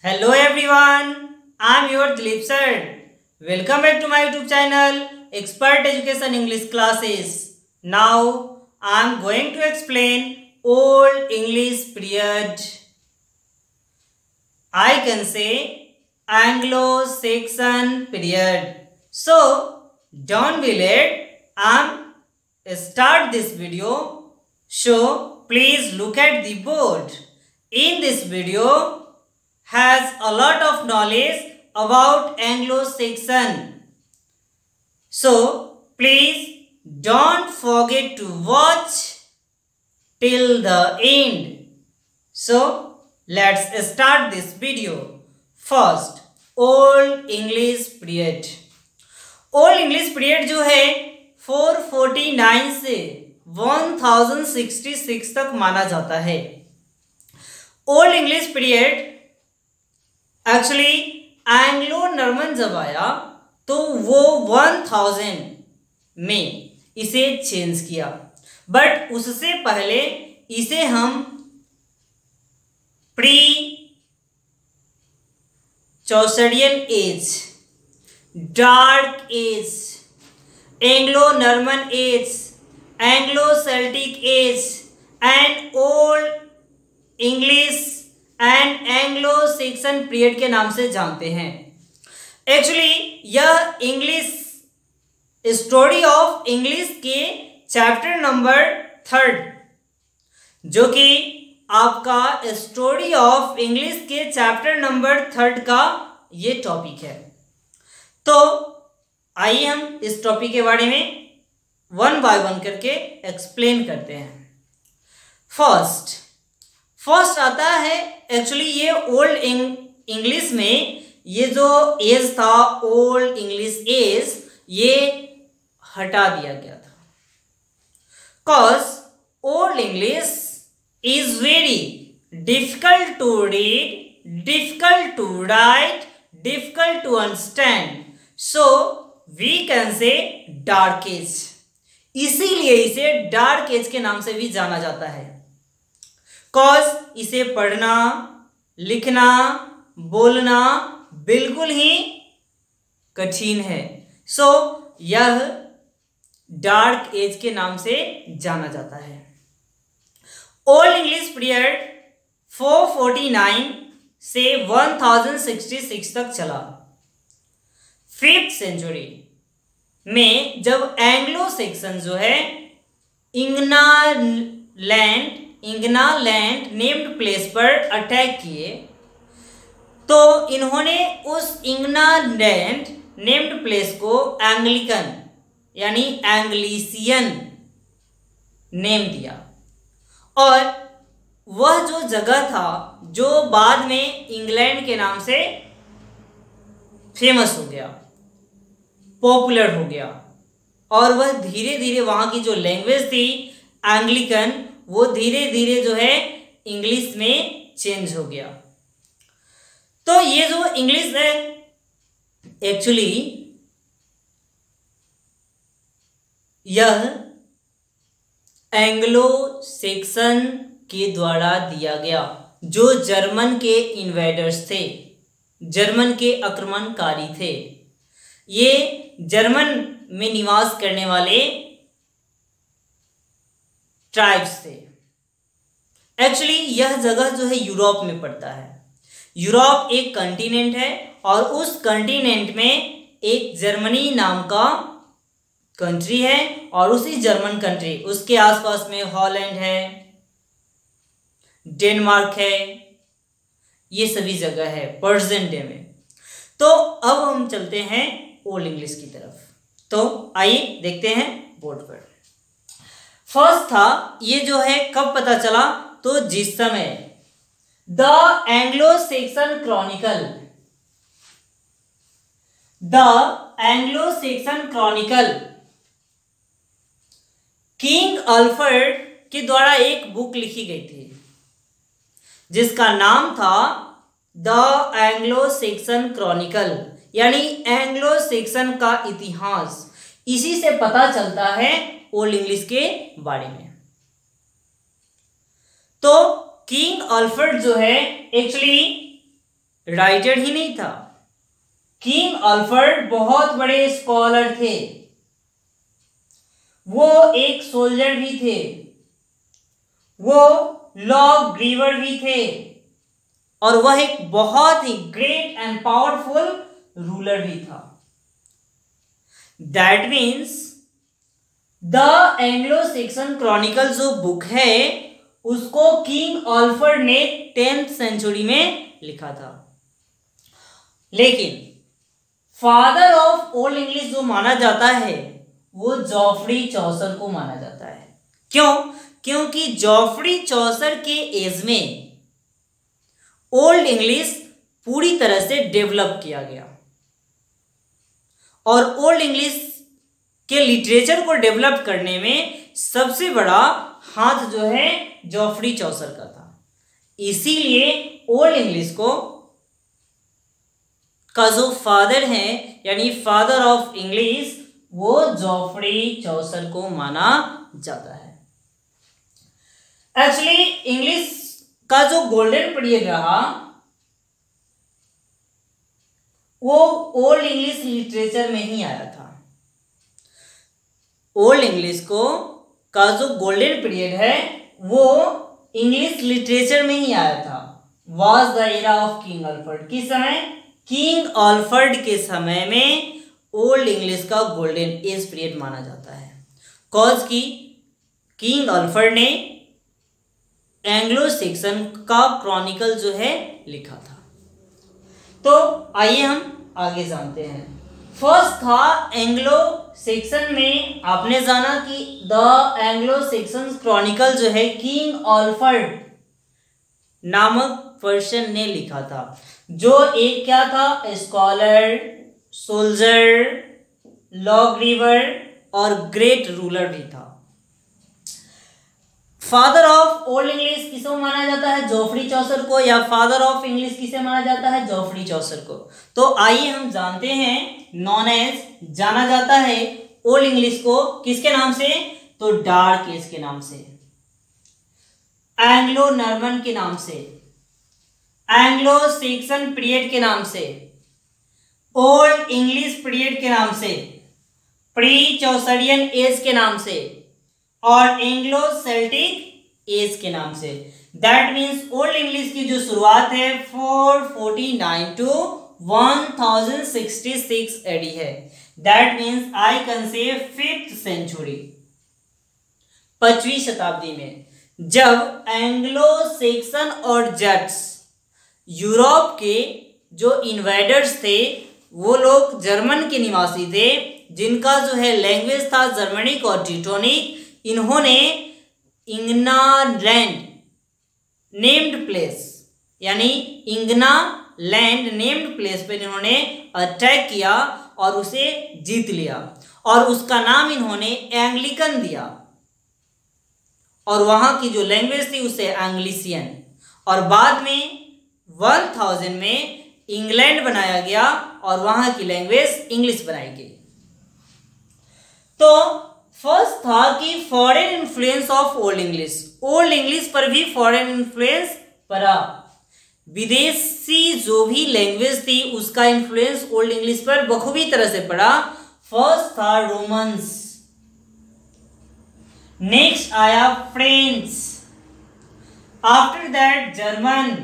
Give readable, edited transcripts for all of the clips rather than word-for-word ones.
Hello everyone, I am your Dilip sir. Welcome back to my YouTube channel Expert Education English Classes. Now I am going to explain Old English period. I can say Anglo-Saxon period. So don't be late. I am start this video. So please look at the board. In this video has a lot of knowledge about Anglo-Saxon. So please don't forget to watch till the end. So let's start this video. First, Old English period. Old English period जो है 449 से 1066 तक माना जाता है. Old English period actually Anglo Norman जब आया तो वो 1000 में इसे चेंज किया, बट उससे पहले इसे हम pre Chaucerian age, dark age, Anglo Norman age, Anglo Celtic age and Old English and Anglo Saxon period के नाम से जानते हैं. एक्चुअली यह इंग्लिश स्टोरी ऑफ इंग्लिश के चैप्टर नंबर 3, जो कि आपका स्टोरी ऑफ इंग्लिश के चैप्टर नंबर 3 का ये टॉपिक है. तो आइए हम इस टॉपिक के बारे में वन बाय वन करके एक्सप्लेन करते हैं. फर्स्ट आता है एक्चुअली ये ओल्ड इंग्लिश में ये जो एज था ओल्ड इंग्लिश एज ये हटा दिया गया था. Cause old English is very difficult to read, difficult to write, difficult to understand, so we can say dark age. इसीलिए इसे डार्क एज के नाम से भी जाना जाता है. कॉज इसे पढ़ना, लिखना, बोलना बिल्कुल ही कठिन है. सो यह डार्क एज के नाम से जाना जाता है. ओल्ड इंग्लिश पीरियड 449 से 1066 तक चला. 5th सेंचुरी में जब एंग्लो सेक्सन जो है इंग्नालैंड नेम्ड प्लेस पर अटैक किए, तो इन्होंने उस इंग्नालैंड नेम्ड प्लेस को एंग्लिकन यानी एंग्लिसियन नेम दिया. और वह जो जगह था जो बाद में इंग्लैंड के नाम से फेमस हो गया, पॉपुलर हो गया, और वह धीरे धीरे वहाँ की जो लैंग्वेज थी एंग्लिकन वो धीरे धीरे जो है इंग्लिश में चेंज हो गया. तो ये जो इंग्लिश है एक्चुअली यह एंग्लो सेक्सन के द्वारा दिया गया, जो जर्मन के इन्वेडर्स थे, जर्मन के आक्रमणकारी थे. ये जर्मन में निवास करने वाले ट्राइब्स थे. एक्चुअली यह जगह जो है यूरोप में पड़ता है. यूरोप एक कंटिनेंट है और उस कंटिनेंट में एक जर्मनी नाम का कंट्री है, और उसी जर्मन कंट्री उसके आसपास में हॉलैंड है, डेनमार्क है, ये सभी जगह है प्रेजेंट डे में. तो अब हम चलते हैं ओल्ड इंग्लिश की तरफ. तो आइए देखते हैं बोर्ड पर. फर्स्ट था ये जो है कब पता चला, तो जिस समय the Anglo section Chronicle king Alfred के द्वारा एक बुक लिखी गई थी जिसका नाम था द एंग्लो सेक्सन क्रॉनिकल, यानी एंग्लो सेक्सन का इतिहास. इसी से पता चलता है ओल्ड इंग्लिश के बारे में. तो किंग अल्फ्रेड जो है एक्चुअली राइटर ही नहीं था, किंग अल्फ्रेड बहुत बड़े स्कॉलर थे, वो एक सोल्जर भी थे, वो लॉ ग्रीवर भी थे, और वह एक बहुत ही ग्रेट एंड पावरफुल रूलर भी था। That means the Anglo section Chronicle जो बुक है उसको किंग अल्फ्रेड ने 10th सेंचुरी में लिखा था। लेकिन फादर ऑफ ओल्ड इंग्लिश जो माना जाता है वो जॉफ्री चौसर को माना जाता है। क्यों? क्योंकि जॉफ्री चौसर के एज में ओल्ड इंग्लिश पूरी तरह से डेवलप किया गया, और ओल्ड इंग्लिश के लिटरेचर को डेवलप करने में सबसे बड़ा हाथ जो है जॉफ्री चौसर का था। इसीलिए ओल्ड इंग्लिश का जो फादर है यानी फादर ऑफ इंग्लिश वो जॉफ्री चौसर को माना जाता है। एक्चुअली इंग्लिश का जो गोल्डन पीरियड रहा वो ओल्ड इंग्लिश लिटरेचर में ही आया था। ओल्ड इंग्लिश का जो गोल्डन पीरियड है वो इंग्लिश लिटरेचर में ही आया था। Was the era of king Alfred, किस समय? किंग अल्फ्रेड के समय में ओल्ड इंग्लिश का गोल्डन एज पीरियड माना जाता है। कॉज की किंग अल्फ्रेड ने एंग्लो सेक्सन का क्रॉनिकल जो है लिखा था। तो आइए हम आगे जानते हैं। फर्स्ट था एंग्लो सेक्सन में आपने जाना कि द एंग्लो सेक्सन क्रॉनिकल जो है किंग अल्फ्रेड नामक पर्सन ने लिखा था, जो एक क्या था? स्कॉलर, सोल्जर, लॉ ग्रीवर और ग्रेट रूलर भी था। फादर ऑफ ओल्ड इंग्लिश किसको माना जाता है? जॉफ्री चौसर को। या फादर ऑफ इंग्लिश किसे माना जाता है? जॉफ्री चौसर को। तो आइए हम जानते हैं, नॉन एज जाना जाता है ओल्ड इंग्लिश को किसके नाम से? तो डार्क एज के नाम से, एंग्लो नॉर्मन के नाम से, एंग्लो सेक्सन पीरियड के नाम से, ओल्ड इंग्लिश पीरियड के नाम से, प्री चौसरियन एज के नाम से और एंग्लो सेल्टिक एज के नाम से। दैट मीन्स ओल्ड इंग्लिश की जो शुरुआत है 449 टू 1066 एडी है। That means I can say 5th century, 5वीं शताब्दी में, जब एंग्लो सेक्सन और जट्स यूरोप के जो इन्वेडर्स थे वो लोग जर्मन के निवासी थे, जिनका जो है लैंग्वेज था जर्मनिक और टीटोनिक। इन्होंने इंगना लैंड नेम्ड प्लेस यानी इंगना लैंड नेम्ड प्लेस पे इन्होंने अटैक किया और उसे जीत लिया, और उसका नाम इन्होंने एंग्लिकन दिया, और वहां की जो लैंग्वेज थी उसे एंग्लिसियन। और बाद में 1000 में इंग्लैंड बनाया गया और वहां की लैंग्वेज इंग्लिश बनाई गई। तो फर्स्ट था कि foreign influence of old English, old English पर भी फॉरेन इन्फ्लुएंस पड़ा। विदेशी जो भी लैंग्वेज थी उसका इन्फ्लुएंस ओल्ड इंग्लिश पर बखूबी तरह से पड़ा। फर्स्ट था रोमन्स, नेक्स्ट आया French, after that German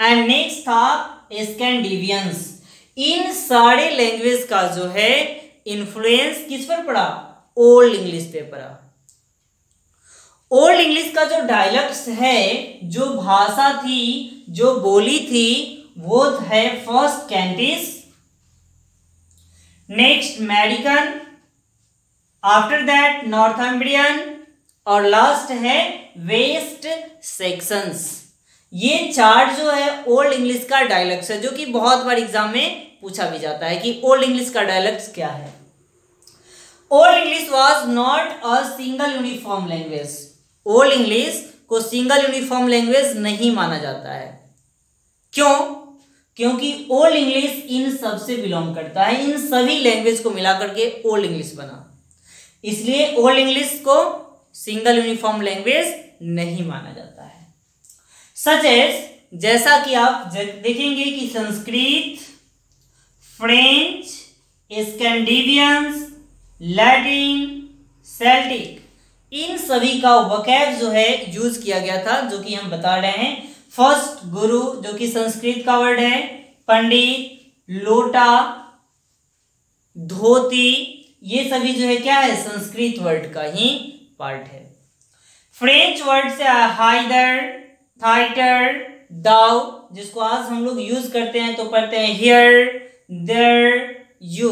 and next था स्कैंडिनेवियंस। इन सारे लैंग्वेज का जो है इन्फ्लुएंस किस पर पड़ा? ओल्ड इंग्लिश पे पड़ा। ओल्ड इंग्लिश का जो डायलेक्ट्स है, जो भाषा थी, जो बोली थी, वो है first Kentish, next American, after that Northumbrian और लास्ट है वेस्ट सेक्शंस। ये चार जो है ओल्ड इंग्लिश का डायलेक्ट्स है, जो कि बहुत बार एग्जाम में पूछा भी जाता है कि ओल्ड इंग्लिश का डायलेक्ट्स क्या है। Old English was not a single uniform language, old English को सिंगल यूनिफॉर्म लैंग्वेज नहीं माना जाता है। क्यों? क्योंकि ओल्ड इंग्लिश इन सब से बिलोंग करता है, इन सभी लैंग्वेज को मिला करके ओल्ड इंग्लिश बना, इसलिए ओल्ड इंग्लिश को सिंगल यूनिफॉर्म लैंग्वेज नहीं माना जाता है। सच एज जैसा कि आप देखेंगे कि संस्कृत, फ्रेंच, स्कैंडिनेवियंस, लैटिन, सेल्टिक, इन सभी का वोकैब जो है यूज किया गया था, जो कि हम बता रहे हैं। फर्स्ट गुरु जो कि संस्कृत का वर्ड है, पंडित, लोटा, धोती, ये सभी जो है क्या है, संस्कृत वर्ड का ही पार्ट है। फ्रेंच वर्ड से हाइदर, थाइटर, दाउ, जिसको आज हम लोग यूज करते हैं तो पढ़ते हैं हियर, देयर, यू।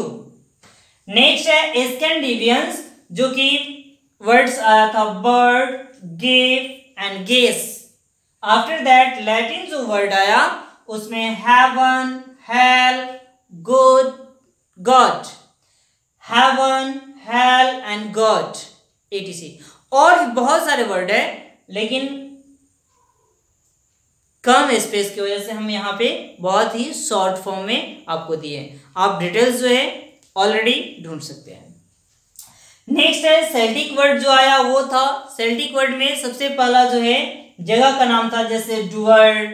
नेक्स्ट है स्कैंडिनेवियंस, जो कि वर्ड्स आया था bird, give and guess. After that Latin जो वर्ड आया उसमें heaven, hell, good, God, heaven, hell and God, etc. और बहुत सारे वर्ड है, लेकिन कम स्पेस की वजह से हम यहाँ पे बहुत ही शॉर्ट फॉर्म में आपको दिए। आप डिटेल्स जो है ऑलरेडी ढूंढ सकते हैं। नेक्स्ट है सेल्टिक वर्ड जो आया वो था, सेल्टिक वर्ड में सबसे पहला जो है जगह का नाम था, जैसे डुअर्ड,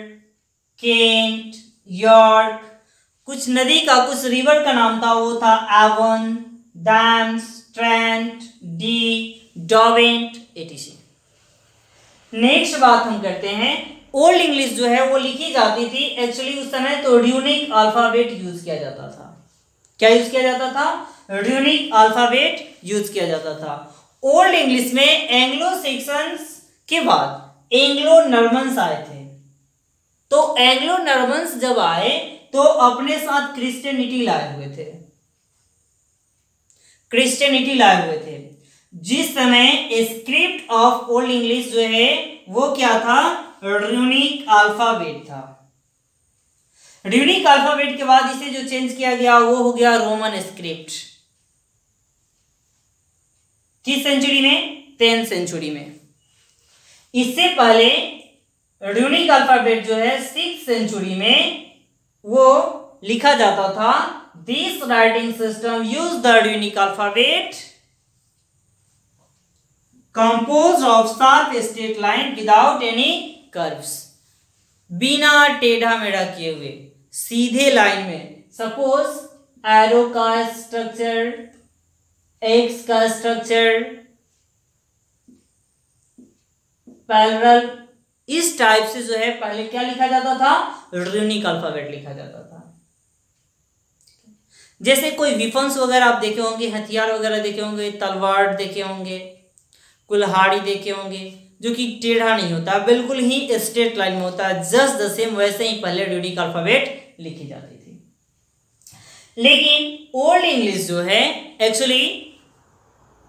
केंट, यॉर्क। कुछ नदी का, कुछ रिवर का नाम था, वो था Avon, Thames, Trent, Dee, Derwent, etc. Next बात हम करते हैं, ओल्ड इंग्लिश जो है वो लिखी जाती थी एक्चुअली उस समय तो र्यूनिक अल्फाबेट यूज किया जाता था। क्या यूज किया जाता था? र्यूनिक अल्फाबेट यूज किया जाता था। ओल्ड इंग्लिश में एंग्लो सेक्शंस के बाद एंग्लो नॉर्मन्स आए थे। तो एंग्लो नॉर्मन्स जब आए तो अपने साथ क्रिश्चियनिटी लाए हुए थे, क्रिश्चियनिटी लाए हुए थे। जिस समय स्क्रिप्ट ऑफ ओल्ड इंग्लिश जो है वो क्या था? र्यूनिक अल्फाबेट था। र्यूनिक अल्फाबेट के बाद इसे जो चेंज किया गया वो हो गया रोमन स्क्रिप्ट। किस सेंचुरी में? 10th सेंचुरी में। इससे पहले र्यूनिक अल्फाबेट जो है 6th सेंचुरी में वो लिखा जाता था। This writing system use the runic alphabet composed of sharp straight line without any curves, बिना टेढ़ा मेढ़ा किए हुए सीधे लाइन में। सपोज एरो का स्ट्रक्चर, एक्स का स्ट्रक्चर, पैरेलल, इस टाइप से जो है पहले क्या लिखा जाता था? र्यूनिक अल्फाबेट लिखा जाता था। जैसे कोई विफन्स वगैरह आप देखे होंगे, हथियार वगैरह देखे होंगे, तलवार देखे होंगे, कुल्हाड़ी देखे होंगे, जो कि टेढ़ा नहीं होता, बिल्कुल ही स्ट्रेट लाइन में होता है। जस्ट द सेम वैसे ही पहले र्यूनिक अल्फाबेट लिखी जाती थी। लेकिन ओल्ड इंग्लिश जो है एक्चुअली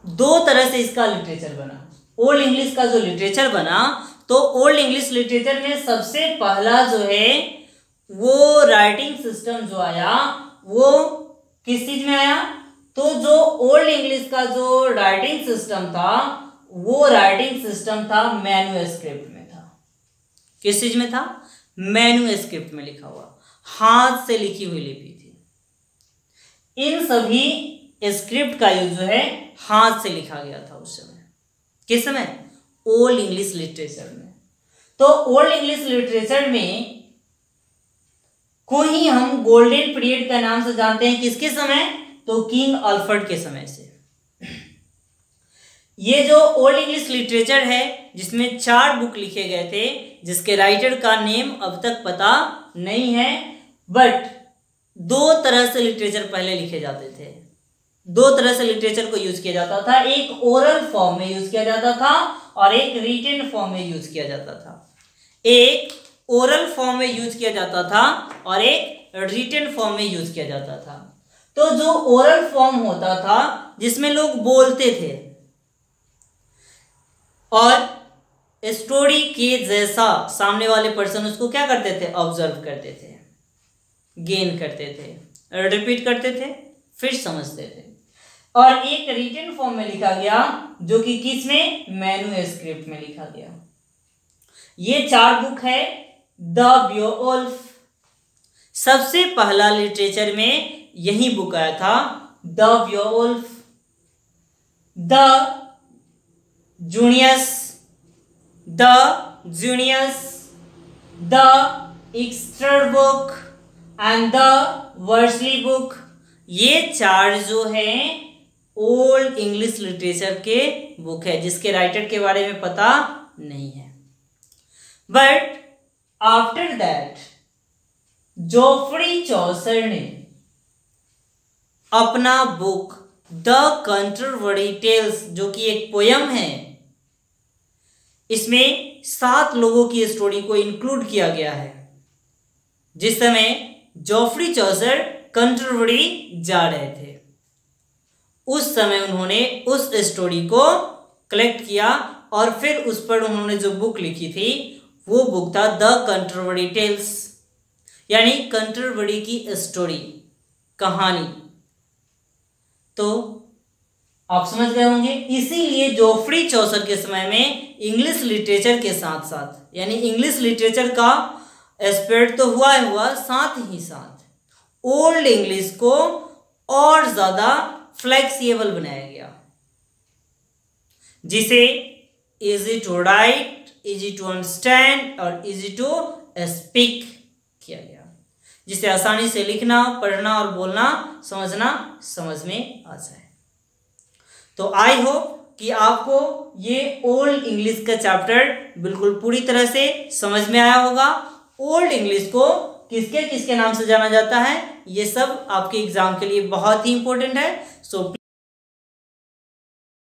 दो तरह से इसका लिटरेचर बना। ओल्ड इंग्लिश का जो लिटरेचर बना तो ओल्ड इंग्लिश लिटरेचर में सबसे पहला जो है वो राइटिंग सिस्टम जो आया वो किस चीज में आया? तो जो ओल्ड इंग्लिश का जो राइटिंग सिस्टम था वो राइटिंग सिस्टम था मैन्युस्क्रिप्ट में था। किस चीज में था? मैन्युस्क्रिप्ट में लिखा हुआ, हाथ से लिखी हुई लिपि थी। इन सभी स्क्रिप्ट का यूज जो है हाथ से लिखा गया था उस समय। किस समय? ओल्ड इंग्लिश लिटरेचर में। तो ओल्ड इंग्लिश लिटरेचर में को ही हम गोल्डन पीरियड का नाम से जानते हैं। किसके समय? तो किंग अल्फ्रेड के समय से। ये जो ओल्ड इंग्लिश लिटरेचर है जिसमें 4 बुक लिखे गए थे, जिसके राइटर का नेम अब तक पता नहीं है, बट 2 तरह से लिटरेचर पहले लिखे जाते थे। 2 तरह से लिटरेचर को यूज किया जाता था। एक ओरल फॉर्म में यूज किया जाता था और एक रिटन फॉर्म में यूज किया जाता था। एक ओरल फॉर्म में यूज किया जाता था और एक रिटन फॉर्म में यूज किया जाता था। तो जो ओरल फॉर्म होता था जिसमें लोग बोलते थे और स्टोरी के जैसा सामने वाले पर्सन उसको क्या करते थे? ऑब्जर्व करते थे, गेन करते थे, रिपीट करते थे, फिर समझते थे। और एक रिटन फॉर्म में लिखा गया जो कि किस में? मैन्युस्क्रिप्ट में लिखा गया। ये 4 बुक है। द बियोवुल्फ सबसे पहला लिटरेचर में यही बुक आया था। The Beowulf, the Junius, the Junius, the Exeter book and the Vercelli book, ये 4 जो है ओल्ड इंग्लिश लिटरेचर के बुक है जिसके राइटर के बारे में पता नहीं है। But after that Geoffrey Chaucer ने अपना बुक द कैंटरबरी टेल्स, जो कि एक पोयम है, इसमें 7 लोगों की स्टोरी को इंक्लूड किया गया है। जिस समय जोफ्री चौसर कैंटरबरी जा रहे थे उस समय उन्होंने उस स्टोरी को कलेक्ट किया और फिर उस पर उन्होंने जो बुक लिखी थी वो बुक था द कैंटरबरी टेल्स, यानी कैंटरबरी की स्टोरी, कहानी। तो आप समझ गए होंगे, इसीलिए जोफ्री चौसर के समय में इंग्लिश लिटरेचर के साथ साथ, यानी इंग्लिश लिटरेचर का स्प्रेड तो हुआ, साथ ही साथ ओल्ड इंग्लिश को और ज्यादा फ्लेक्सिबल बनाया गया, जिसे easy to write, easy to understand और इजी टू स्पीक किया गया, जिसे आसानी से लिखना, पढ़ना और बोलना, समझना समझ में आ जाए। तो आई होप कि आपको ये ओल्ड इंग्लिश का चैप्टर बिल्कुल पूरी तरह से समझ में आया होगा। ओल्ड इंग्लिश को किसके किसके नाम से जाना जाता है, ये सब आपके एग्जाम के लिए बहुत ही इंपॉर्टेंट है। सो